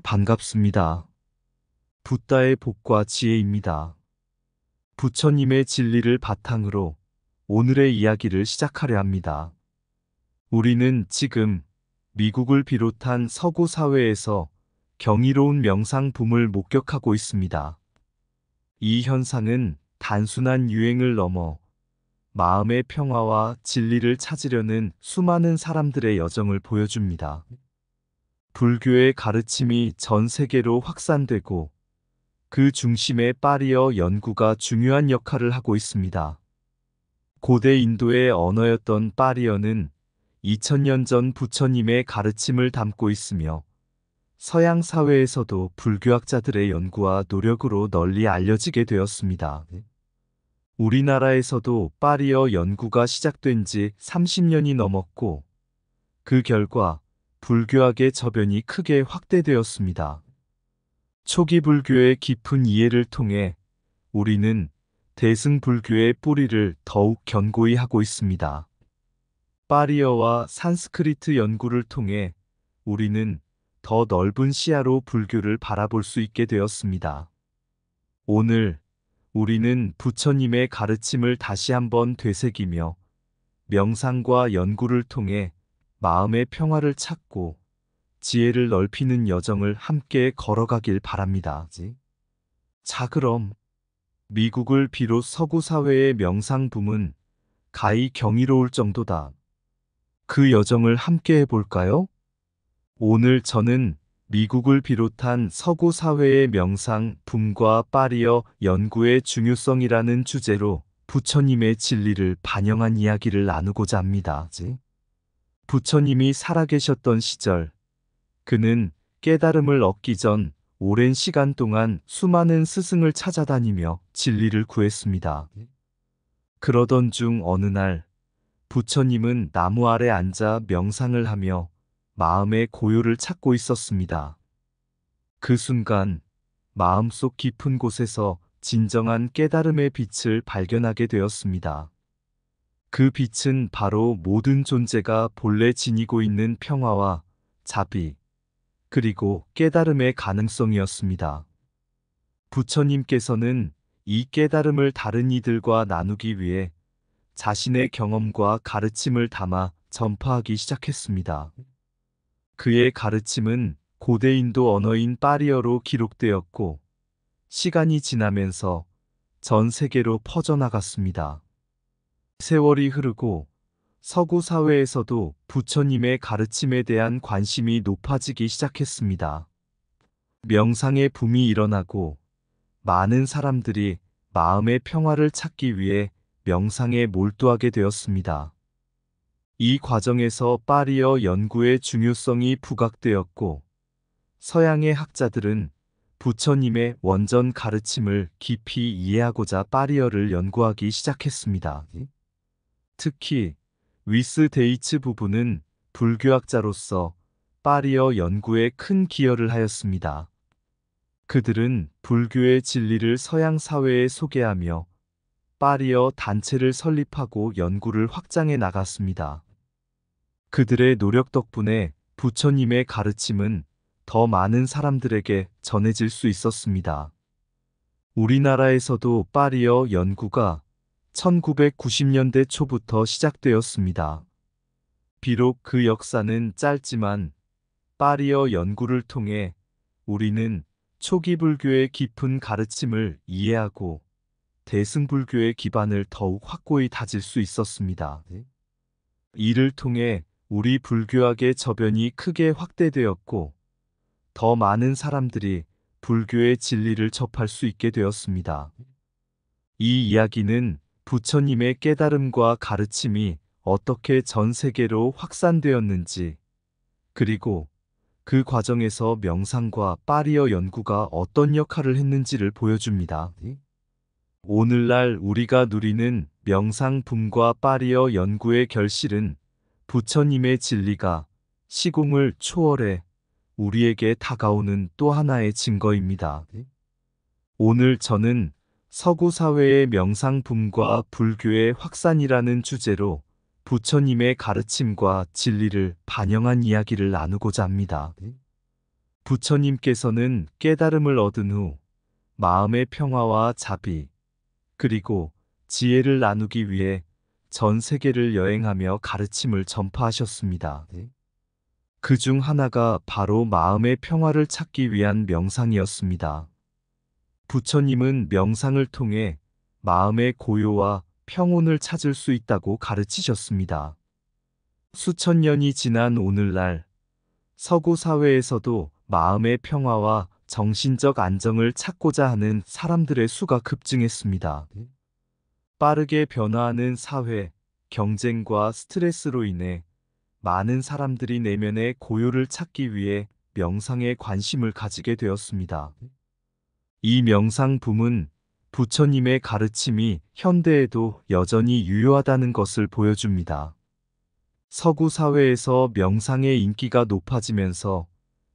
반갑습니다. 붓다의 복과 지혜입니다. 부처님의 진리를 바탕으로 오늘의 이야기를 시작하려 합니다. 우리는 지금 미국을 비롯한 서구 사회에서 경이로운 명상 붐을 목격하고 있습니다. 이 현상은 단순한 유행을 넘어 마음의 평화와 진리를 찾으려는 수많은 사람들의 여정을 보여줍니다. 불교의 가르침이 전 세계로 확산되고 그 중심에 파리어 연구가 중요한 역할을 하고 있습니다. 고대 인도의 언어였던 파리어는 2000년 전 부처님의 가르침을 담고 있으며 서양 사회에서도 불교학자들의 연구와 노력으로 널리 알려지게 되었습니다. 우리나라에서도 파리어 연구가 시작된 지 30년이 넘었고 그 결과 불교학의 저변이 크게 확대되었습니다. 초기 불교의 깊은 이해를 통해 우리는 대승불교의 뿌리를 더욱 견고히 하고 있습니다. 파리어와 산스크리트 연구를 통해 우리는 더 넓은 시야로 불교를 바라볼 수 있게 되었습니다. 오늘 우리는 부처님의 가르침을 다시 한번 되새기며 명상과 연구를 통해 마음의 평화를 찾고 지혜를 넓히는 여정을 함께 걸어가길 바랍니다. 자, 그럼 미국을 비롯 서구 사회의 명상 붐은 가히 경이로울 정도다. 그 여정을 함께 해볼까요? 오늘 저는 미국을 비롯한 서구 사회의 명상 붐과 파리어 연구의 중요성이라는 주제로 부처님의 진리를 반영한 이야기를 나누고자 합니다. 부처님이 살아계셨던 시절, 그는 깨달음을 얻기 전 오랜 시간 동안 수많은 스승을 찾아다니며 진리를 구했습니다. 그러던 중 어느 날 부처님은 나무 아래 앉아 명상을 하며 마음의 고요를 찾고 있었습니다. 그 순간 마음속 깊은 곳에서 진정한 깨달음의 빛을 발견하게 되었습니다. 그 빛은 바로 모든 존재가 본래 지니고 있는 평화와 자비, 그리고 깨달음의 가능성이었습니다. 부처님께서는 이 깨달음을 다른 이들과 나누기 위해 자신의 경험과 가르침을 담아 전파하기 시작했습니다. 그의 가르침은 고대 인도 언어인 파리어로 기록되었고 시간이 지나면서 전 세계로 퍼져나갔습니다. 세월이 흐르고 서구 사회에서도 부처님의 가르침에 대한 관심이 높아지기 시작했습니다. 명상의 붐이 일어나고 많은 사람들이 마음의 평화를 찾기 위해 명상에 몰두하게 되었습니다. 이 과정에서 파리어 연구의 중요성이 부각되었고 서양의 학자들은 부처님의 원전 가르침을 깊이 이해하고자 파리어를 연구하기 시작했습니다. 특히 위스 데이츠 부부는 불교학자로서 파리어 연구에 큰 기여를 하였습니다. 그들은 불교의 진리를 서양 사회에 소개하며 파리어 단체를 설립하고 연구를 확장해 나갔습니다. 그들의 노력 덕분에 부처님의 가르침은 더 많은 사람들에게 전해질 수 있었습니다. 우리나라에서도 파리어 연구가 1990년대 초부터 시작되었습니다. 비록 그 역사는 짧지만 파리어 연구를 통해 우리는 초기 불교의 깊은 가르침을 이해하고 대승불교의 기반을 더욱 확고히 다질 수 있었습니다. 이를 통해 우리 불교학의 저변이 크게 확대되었고 더 많은 사람들이 불교의 진리를 접할 수 있게 되었습니다. 이 이야기는 부처님의 깨달음과 가르침이 어떻게 전 세계로 확산되었는지, 그리고 그 과정에서 명상과 파리어 연구가 어떤 역할을 했는지를 보여줍니다. 오늘날 우리가 누리는 명상 붐과 파리어 연구의 결실은 부처님의 진리가 시공을 초월해 우리에게 다가오는 또 하나의 증거입니다. 오늘 저는 서구 사회의 명상 붐과 불교의 확산이라는 주제로 부처님의 가르침과 진리를 반영한 이야기를 나누고자 합니다. 부처님께서는 깨달음을 얻은 후 마음의 평화와 자비, 그리고 지혜를 나누기 위해 전 세계를 여행하며 가르침을 전파하셨습니다. 그 중 하나가 바로 마음의 평화를 찾기 위한 명상이었습니다. 부처님은 명상을 통해 마음의 고요와 평온을 찾을 수 있다고 가르치셨습니다. 수천 년이 지난 오늘날 서구 사회에서도 마음의 평화와 정신적 안정을 찾고자 하는 사람들의 수가 급증했습니다. 빠르게 변화하는 사회, 경쟁과 스트레스로 인해 많은 사람들이 내면의 고요를 찾기 위해 명상에 관심을 가지게 되었습니다. 이 명상 붐은 부처님의 가르침이 현대에도 여전히 유효하다는 것을 보여줍니다. 서구 사회에서 명상의 인기가 높아지면서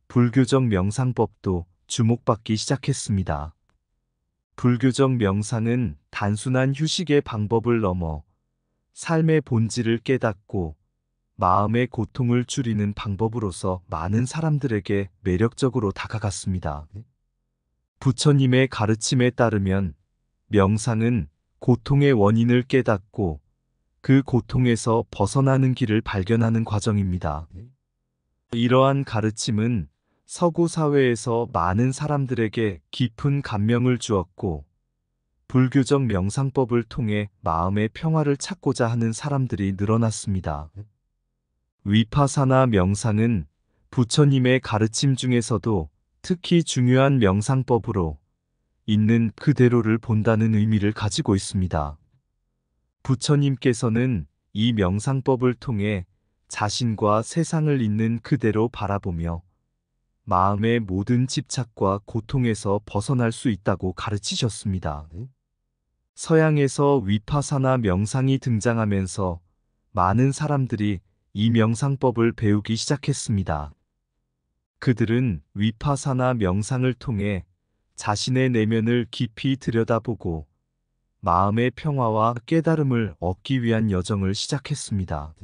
불교적 명상법도 주목받기 시작했습니다. 불교적 명상은 단순한 휴식의 방법을 넘어 삶의 본질을 깨닫고 마음의 고통을 줄이는 방법으로서 많은 사람들에게 매력적으로 다가갔습니다. 부처님의 가르침에 따르면 명상은 고통의 원인을 깨닫고 그 고통에서 벗어나는 길을 발견하는 과정입니다. 이러한 가르침은 서구 사회에서 많은 사람들에게 깊은 감명을 주었고, 불교적 명상법을 통해 마음의 평화를 찾고자 하는 사람들이 늘어났습니다. 위파사나 명상은 부처님의 가르침 중에서도 특히 중요한 명상법으로 있는 그대로를 본다는 의미를 가지고 있습니다. 부처님께서는 이 명상법을 통해 자신과 세상을 있는 그대로 바라보며 마음의 모든 집착과 고통에서 벗어날 수 있다고 가르치셨습니다. 서양에서 위파사나 명상이 등장하면서 많은 사람들이 이 명상법을 배우기 시작했습니다. 그들은 위파사나 명상을 통해 자신의 내면을 깊이 들여다보고 마음의 평화와 깨달음을 얻기 위한 여정을 시작했습니다.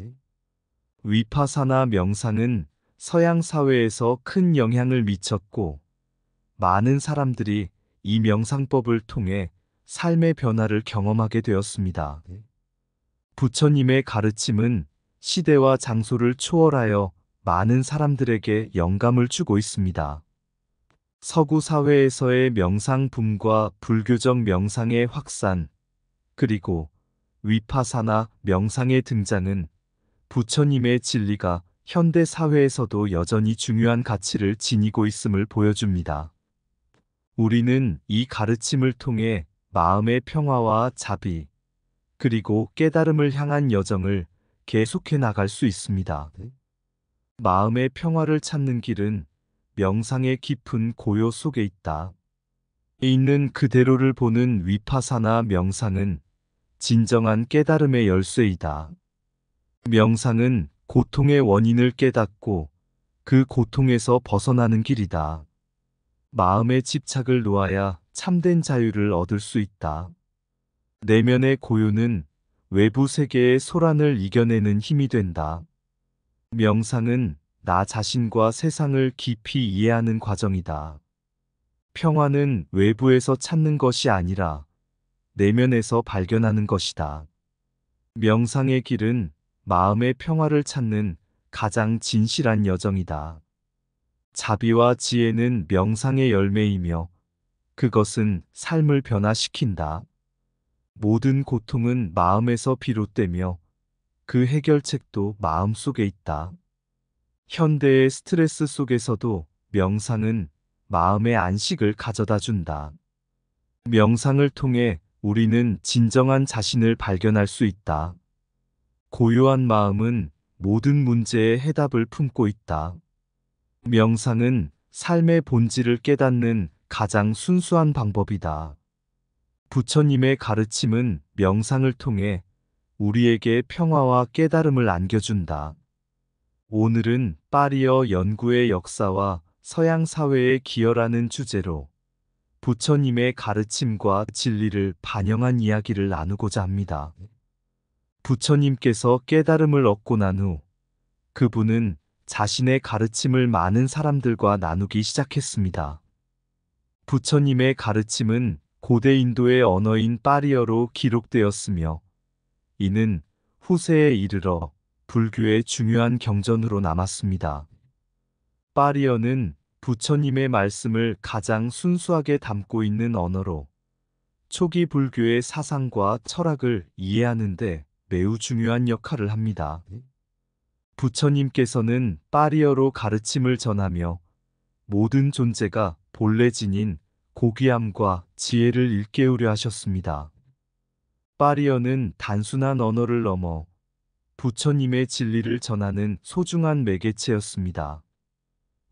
위파사나 명상은 서양 사회에서 큰 영향을 미쳤고, 많은 사람들이 이 명상법을 통해 삶의 변화를 경험하게 되었습니다. 부처님의 가르침은 시대와 장소를 초월하여 많은 사람들에게 영감을 주고 있습니다. 서구 사회에서의 명상 붐과 불교적 명상의 확산, 그리고 위파사나 명상의 등장은 부처님의 진리가 현대 사회에서도 여전히 중요한 가치를 지니고 있음을 보여줍니다. 우리는 이 가르침을 통해 마음의 평화와 자비, 그리고 깨달음을 향한 여정을 계속해 나갈 수 있습니다. 마음의 평화를 찾는 길은 명상의 깊은 고요 속에 있다. 있는 그대로를 보는 위파사나 명상은 진정한 깨달음의 열쇠이다. 명상은 고통의 원인을 깨닫고 그 고통에서 벗어나는 길이다. 마음의 집착을 놓아야 참된 자유를 얻을 수 있다. 내면의 고요는 외부 세계의 소란을 이겨내는 힘이 된다. 명상은 나 자신과 세상을 깊이 이해하는 과정이다. 평화는 외부에서 찾는 것이 아니라 내면에서 발견하는 것이다. 명상의 길은 마음의 평화를 찾는 가장 진실한 여정이다. 자비와 지혜는 명상의 열매이며 그것은 삶을 변화시킨다. 모든 고통은 마음에서 비롯되며 그 해결책도 마음속에 있다. 현대의 스트레스 속에서도 명상은 마음의 안식을 가져다 준다. 명상을 통해 우리는 진정한 자신을 발견할 수 있다. 고요한 마음은 모든 문제의 해답을 품고 있다. 명상은 삶의 본질을 깨닫는 가장 순수한 방법이다. 부처님의 가르침은 명상을 통해 우리에게 평화와 깨달음을 안겨준다. 오늘은 파리어 연구의 역사와 서양 사회의 기여라는 주제로 부처님의 가르침과 진리를 반영한 이야기를 나누고자 합니다. 부처님께서 깨달음을 얻고 난 후 그분은 자신의 가르침을 많은 사람들과 나누기 시작했습니다. 부처님의 가르침은 고대 인도의 언어인 파리어로 기록되었으며 이는 후세에 이르러 불교의 중요한 경전으로 남았습니다. 파리어는 부처님의 말씀을 가장 순수하게 담고 있는 언어로 초기 불교의 사상과 철학을 이해하는 데 매우 중요한 역할을 합니다. 부처님께서는 파리어로 가르침을 전하며 모든 존재가 본래 지닌 고귀함과 지혜를 일깨우려 하셨습니다. 파리어는 단순한 언어를 넘어 부처님의 진리를 전하는 소중한 매개체였습니다.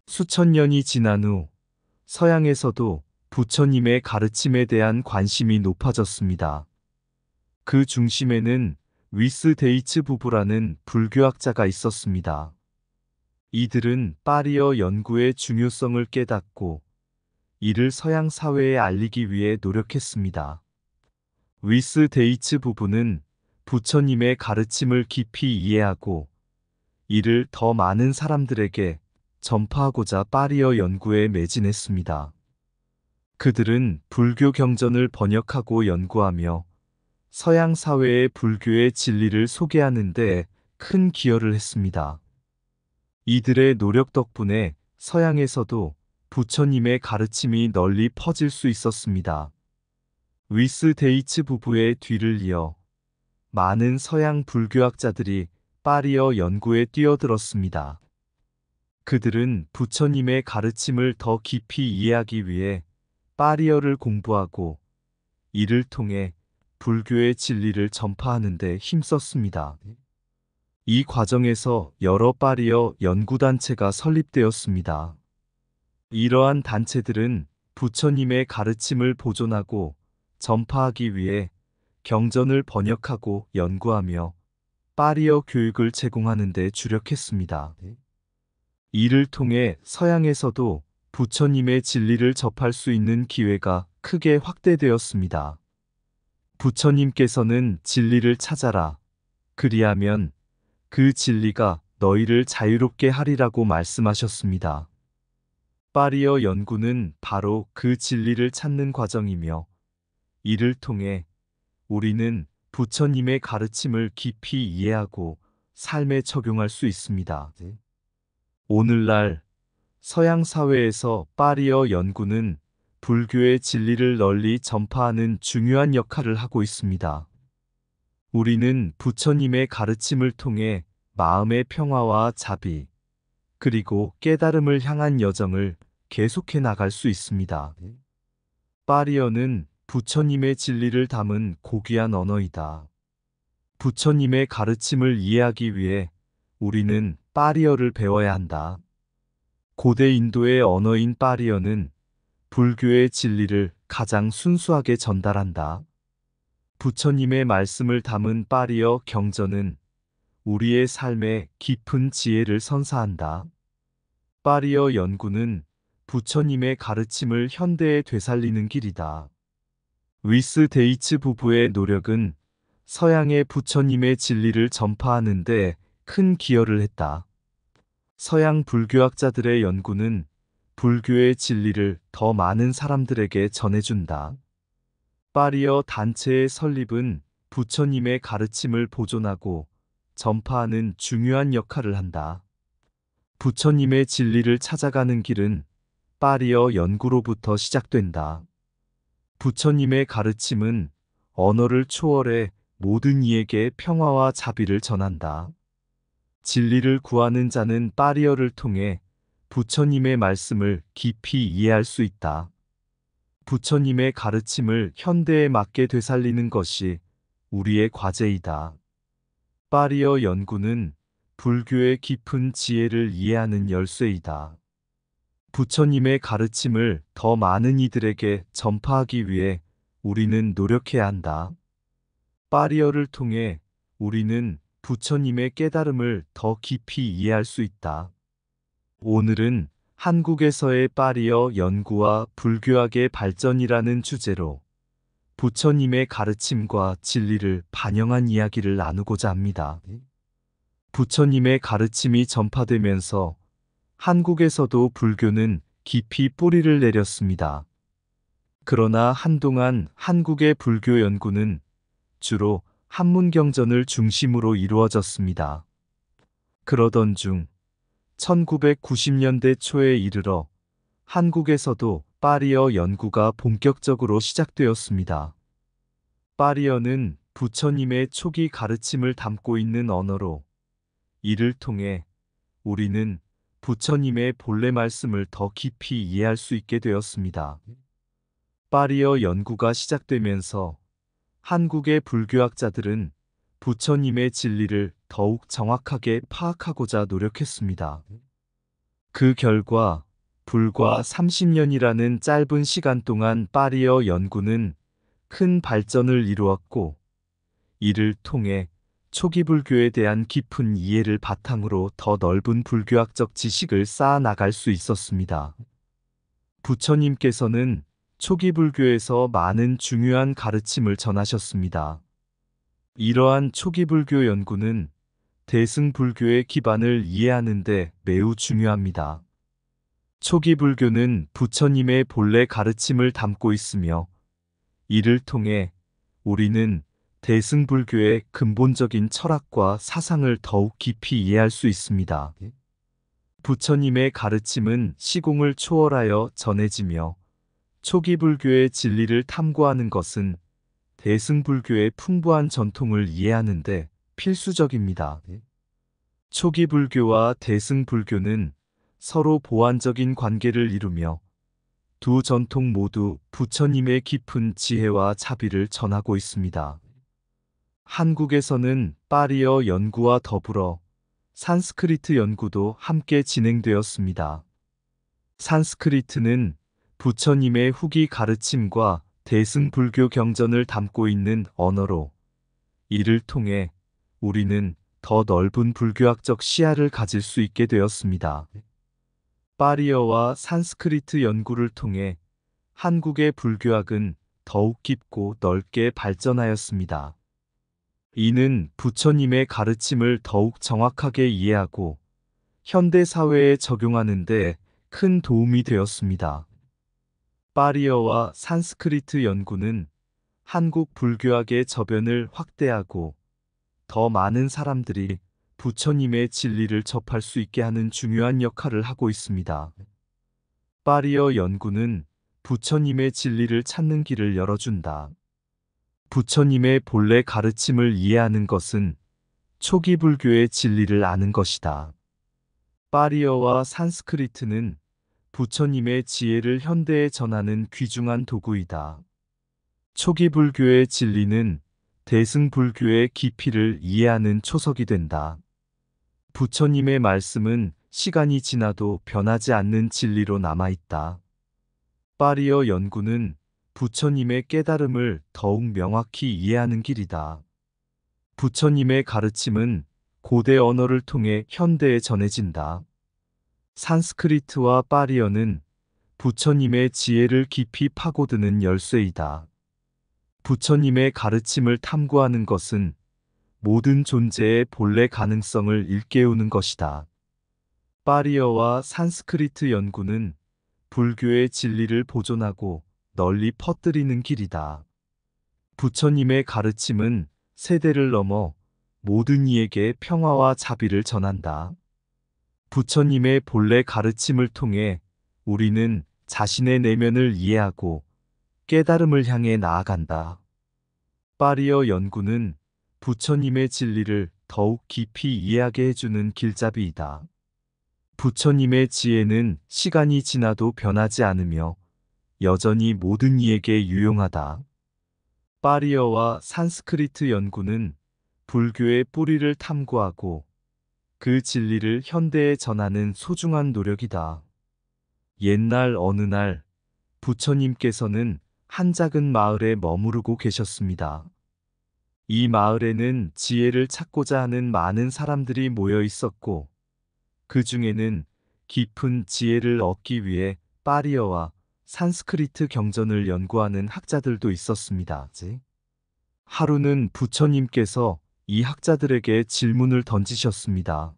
수천 년이 지난 후 서양에서도 부처님의 가르침에 대한 관심이 높아졌습니다. 그 중심에는 위스 데이츠 부부라는 불교학자가 있었습니다. 이들은 파리어 연구의 중요성을 깨닫고 이를 서양 사회에 알리기 위해 노력했습니다. 위스 데이츠 부부는 부처님의 가르침을 깊이 이해하고 이를 더 많은 사람들에게 전파하고자 파리어 연구에 매진했습니다. 그들은 불교 경전을 번역하고 연구하며 서양 사회의 불교의 진리를 소개하는 데 큰 기여를 했습니다. 이들의 노력 덕분에 서양에서도 부처님의 가르침이 널리 퍼질 수 있었습니다. 위스 데이츠 부부의 뒤를 이어 많은 서양 불교학자들이 파리어 연구에 뛰어들었습니다. 그들은 부처님의 가르침을 더 깊이 이해하기 위해 파리어를 공부하고 이를 통해 불교의 진리를 전파하는 데 힘썼습니다. 이 과정에서 여러 파리어 연구단체가 설립되었습니다. 이러한 단체들은 부처님의 가르침을 보존하고 전파하기 위해 경전을 번역하고 연구하며 파리어 교육을 제공하는 데 주력했습니다. 이를 통해 서양에서도 부처님의 진리를 접할 수 있는 기회가 크게 확대되었습니다. 부처님께서는 진리를 찾아라. 그리하면 그 진리가 너희를 자유롭게 하리라고 말씀하셨습니다. 파리어 연구는 바로 그 진리를 찾는 과정이며 이를 통해 우리는 부처님의 가르침을 깊이 이해하고 삶에 적용할 수 있습니다. 오늘날 서양 사회에서 파리어 연구는 불교의 진리를 널리 전파하는 중요한 역할을 하고 있습니다. 우리는 부처님의 가르침을 통해 마음의 평화와 자비, 그리고 깨달음을 향한 여정을 계속해 나갈 수 있습니다. 파리어는 부처님의 진리를 담은 고귀한 언어이다. 부처님의 가르침을 이해하기 위해 우리는 파리어를 배워야 한다. 고대 인도의 언어인 파리어는 불교의 진리를 가장 순수하게 전달한다. 부처님의 말씀을 담은 파리어 경전은 우리의 삶에 깊은 지혜를 선사한다. 파리어 연구는 부처님의 가르침을 현대에 되살리는 길이다. 위스 데이츠 부부의 노력은 서양의 부처님의 진리를 전파하는 데 큰 기여를 했다. 서양 불교학자들의 연구는 불교의 진리를 더 많은 사람들에게 전해준다. 파리어 단체의 설립은 부처님의 가르침을 보존하고 전파하는 중요한 역할을 한다. 부처님의 진리를 찾아가는 길은 파리어 연구로부터 시작된다. 부처님의 가르침은 언어를 초월해 모든 이에게 평화와 자비를 전한다. 진리를 구하는 자는 파리어를 통해 부처님의 말씀을 깊이 이해할 수 있다. 부처님의 가르침을 현대에 맞게 되살리는 것이 우리의 과제이다. 파리어 연구는 불교의 깊은 지혜를 이해하는 열쇠이다. 부처님의 가르침을 더 많은 이들에게 전파하기 위해 우리는 노력해야 한다. 파리어를 통해 우리는 부처님의 깨달음을 더 깊이 이해할 수 있다. 오늘은 한국에서의 파리어 연구와 불교학의 발전이라는 주제로 부처님의 가르침과 진리를 반영한 이야기를 나누고자 합니다. 부처님의 가르침이 전파되면서 한국에서도 불교는 깊이 뿌리를 내렸습니다. 그러나 한동안 한국의 불교 연구는 주로 한문경전을 중심으로 이루어졌습니다. 그러던 중 1990년대 초에 이르러 한국에서도 파리어 연구가 본격적으로 시작되었습니다. 파리어는 부처님의 초기 가르침을 담고 있는 언어로 이를 통해 우리는 부처님의 본래 말씀을 더 깊이 이해할 수 있게 되었습니다. 파리어 연구가 시작되면서 한국의 불교학자들은 부처님의 진리를 더욱 정확하게 파악하고자 노력했습니다. 그 결과 불과 30년이라는 짧은 시간 동안 파리어 연구는 큰 발전을 이루었고, 이를 통해 초기 불교에 대한 깊은 이해를 바탕으로 더 넓은 불교학적 지식을 쌓아 나갈 수 있었습니다. 부처님께서는 초기 불교에서 많은 중요한 가르침을 전하셨습니다. 이러한 초기 불교 연구는 대승 불교의 기반을 이해하는 데 매우 중요합니다. 초기 불교는 부처님의 본래 가르침을 담고 있으며, 이를 통해 우리는 대승 불교의 근본적인 철학과 사상을 더욱 깊이 이해할 수 있습니다. 부처님의 가르침은 시공을 초월하여 전해지며, 초기 불교의 진리를 탐구하는 것은 대승 불교의 풍부한 전통을 이해하는 데 필수적입니다. 초기 불교와 대승 불교는 서로 보완적인 관계를 이루며 두 전통 모두 부처님의 깊은 지혜와 자비를 전하고 있습니다. 한국에서는 파리어 연구와 더불어 산스크리트 연구도 함께 진행되었습니다. 산스크리트는 부처님의 후기 가르침과 대승 불교 경전을 담고 있는 언어로, 이를 통해 우리는 더 넓은 불교학적 시야를 가질 수 있게 되었습니다. 파리어와 산스크리트 연구를 통해 한국의 불교학은 더욱 깊고 넓게 발전하였습니다. 이는 부처님의 가르침을 더욱 정확하게 이해하고 현대 사회에 적용하는 데 큰 도움이 되었습니다. 파리어와 산스크리트 연구는 한국 불교학의 저변을 확대하고 더 많은 사람들이 부처님의 진리를 접할 수 있게 하는 중요한 역할을 하고 있습니다. 파리어 연구는 부처님의 진리를 찾는 길을 열어준다. 부처님의 본래 가르침을 이해하는 것은 초기 불교의 진리를 아는 것이다. 파리어와 산스크리트는 부처님의 지혜를 현대에 전하는 귀중한 도구이다. 초기 불교의 진리는 대승 불교의 깊이를 이해하는 초석이 된다. 부처님의 말씀은 시간이 지나도 변하지 않는 진리로 남아있다. 파리어 연구는 부처님의 깨달음을 더욱 명확히 이해하는 길이다. 부처님의 가르침은 고대 언어를 통해 현대에 전해진다. 산스크리트와 파리어는 부처님의 지혜를 깊이 파고드는 열쇠이다. 부처님의 가르침을 탐구하는 것은 모든 존재의 본래 가능성을 일깨우는 것이다. 파리어와 산스크리트 연구는 불교의 진리를 보존하고 널리 퍼뜨리는 길이다. 부처님의 가르침은 세대를 넘어 모든 이에게 평화와 자비를 전한다. 부처님의 본래 가르침을 통해 우리는 자신의 내면을 이해하고 깨달음을 향해 나아간다. 파리어 연구는 부처님의 진리를 더욱 깊이 이해하게 해주는 길잡이이다. 부처님의 지혜는 시간이 지나도 변하지 않으며 여전히 모든 이에게 유용하다. 파리어와 산스크리트 연구는 불교의 뿌리를 탐구하고 그 진리를 현대에 전하는 소중한 노력이다. 옛날 어느 날 부처님께서는 한 작은 마을에 머무르고 계셨습니다. 이 마을에는 지혜를 찾고자 하는 많은 사람들이 모여 있었고, 그 중에는 깊은 지혜를 얻기 위해 파리어와 산스크리트 경전을 연구하는 학자들도 있었습니다. 하루는 부처님께서 이 학자들에게 질문을 던지셨습니다.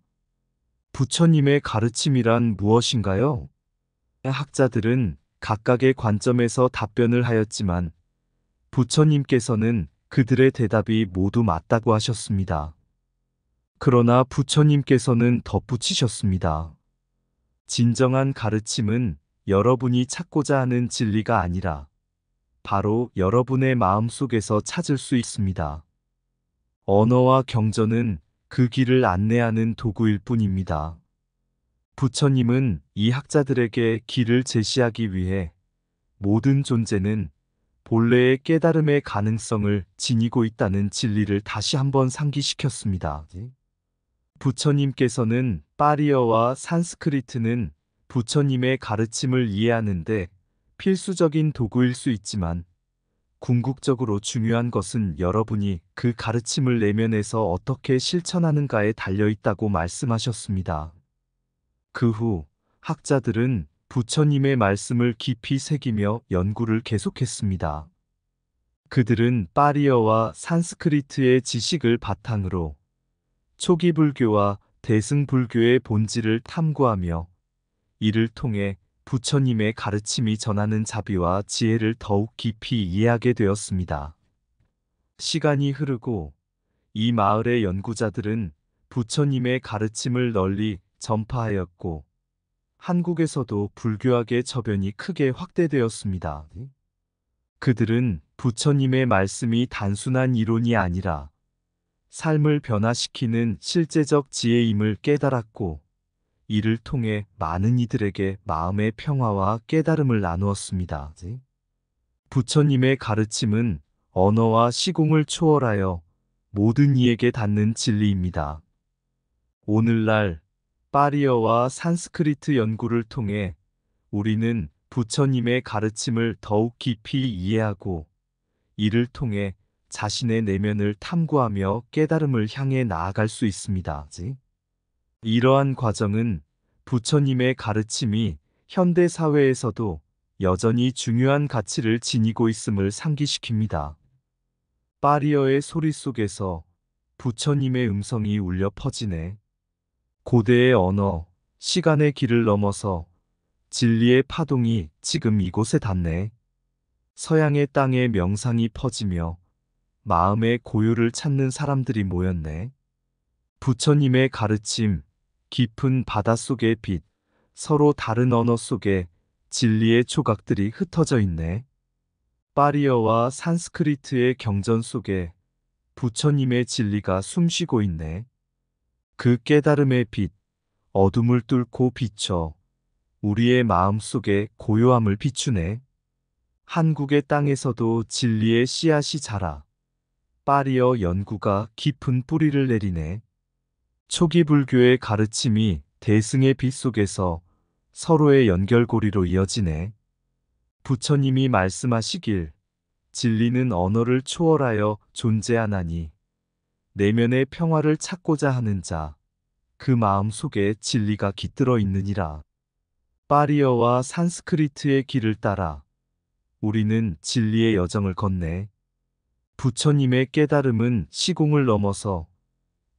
부처님의 가르침이란 무엇인가요? 학자들은 각각의 관점에서 답변을 하였지만 부처님께서는 그들의 대답이 모두 맞다고 하셨습니다. 그러나 부처님께서는 덧붙이셨습니다. 진정한 가르침은 여러분이 찾고자 하는 진리가 아니라 바로 여러분의 마음 속에서 찾을 수 있습니다. 언어와 경전은 그 길을 안내하는 도구일 뿐입니다. 부처님은 이 학자들에게 길을 제시하기 위해 모든 존재는 본래의 깨달음의 가능성을 지니고 있다는 진리를 다시 한번 상기시켰습니다. 부처님께서는 파리어와 산스크리트는 부처님의 가르침을 이해하는데 필수적인 도구일 수 있지만 궁극적으로 중요한 것은 여러분이 그 가르침을 내면에서 어떻게 실천하는가에 달려 있다고 말씀하셨습니다. 그 후 학자들은 부처님의 말씀을 깊이 새기며 연구를 계속했습니다. 그들은 파리어와 산스크리트의 지식을 바탕으로 초기 불교와 대승 불교의 본질을 탐구하며 이를 통해 부처님의 가르침이 전하는 자비와 지혜를 더욱 깊이 이해하게 되었습니다. 시간이 흐르고 이 마을의 연구자들은 부처님의 가르침을 널리 전파하였고 한국에서도 불교학의 저변이 크게 확대되었습니다. 그들은 부처님의 말씀이 단순한 이론이 아니라 삶을 변화시키는 실제적 지혜임을 깨달았고 이를 통해 많은 이들에게 마음의 평화와 깨달음을 나누었습니다. 부처님의 가르침은 언어와 시공을 초월하여 모든 이에게 닿는 진리입니다. 오늘날 파리어와 산스크리트 연구를 통해 우리는 부처님의 가르침을 더욱 깊이 이해하고 이를 통해 자신의 내면을 탐구하며 깨달음을 향해 나아갈 수 있습니다. 이러한 과정은 부처님의 가르침이 현대 사회에서도 여전히 중요한 가치를 지니고 있음을 상기시킵니다. 파리어의 소리 속에서 부처님의 음성이 울려 퍼지네. 고대의 언어, 시간의 길을 넘어서 진리의 파동이 지금 이곳에 닿네. 서양의 땅에 명상이 퍼지며 마음의 고요를 찾는 사람들이 모였네. 부처님의 가르침, 깊은 바닷속의 빛, 서로 다른 언어 속에 진리의 조각들이 흩어져 있네. 파리어와 산스크리트의 경전 속에 부처님의 진리가 숨쉬고 있네. 그 깨달음의 빛, 어둠을 뚫고 비춰 우리의 마음 속에 고요함을 비추네. 한국의 땅에서도 진리의 씨앗이 자라 파리어 연구가 깊은 뿌리를 내리네. 초기 불교의 가르침이 대승의 빛 속에서 서로의 연결고리로 이어지네. 부처님이 말씀하시길 진리는 언어를 초월하여 존재하나니 내면의 평화를 찾고자 하는 자, 그 마음 속에 진리가 깃들어 있느니라. 파리어와 산스크리트의 길을 따라 우리는 진리의 여정을 걷네. 부처님의 깨달음은 시공을 넘어서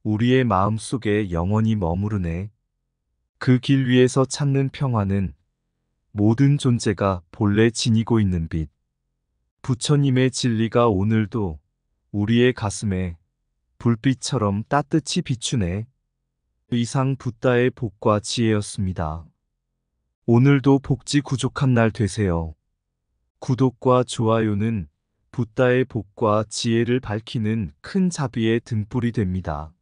우리의 마음 속에 영원히 머무르네. 그 길 위에서 찾는 평화는 모든 존재가 본래 지니고 있는 빛. 부처님의 진리가 오늘도 우리의 가슴에 불빛처럼 따뜻히 비추네. 이상 붓다의 복과 지혜였습니다. 오늘도 복지 구족한 날 되세요. 구독과 좋아요는 붓다의 복과 지혜를 밝히는 큰 자비의 등불이 됩니다.